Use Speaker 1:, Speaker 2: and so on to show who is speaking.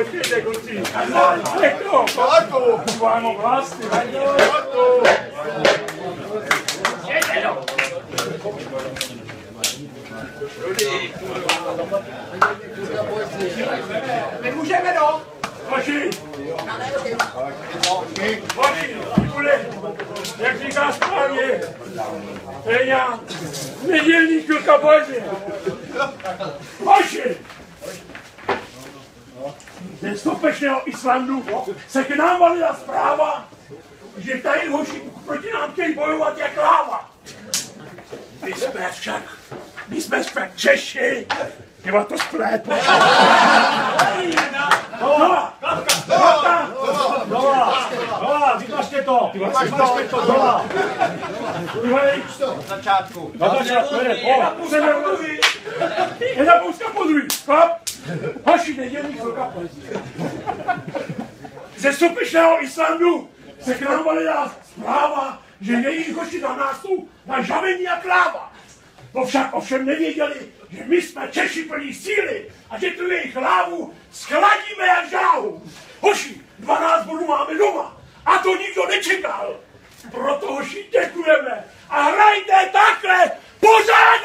Speaker 1: počkejte, kluci. Jak to? Vám oblasti.
Speaker 2: Nemůžeme, no?
Speaker 1: Hoši! Hoši, jak říká správně, Reňa, nedělní chvilka bože. Hoši! Ze stopečného Islandu se k nám valila zpráva, že tady hoši proti nám chtějí bojovat jak láva. My jsme však Češi. Těma to splet.
Speaker 3: Dola, vypašte to! Vypašte to, dola!
Speaker 2: Na začátku.
Speaker 3: Na začátku,
Speaker 1: Jedna pouska po druhý. Chlap, hoši, nedělní chvilka poezí. Ze stopečného Islandu se k nám valila zpráva, že jejich hoši na nás jsou na žavení a kláva. To však ovšem nevěděli, že my jsme Češi plní síly a že tu jejich lávu schladíme jak žáhu. Hoši, 12 bodů máme doma a to nikdo nečekal. Proto hoši děkujeme a hrajte takhle pořád!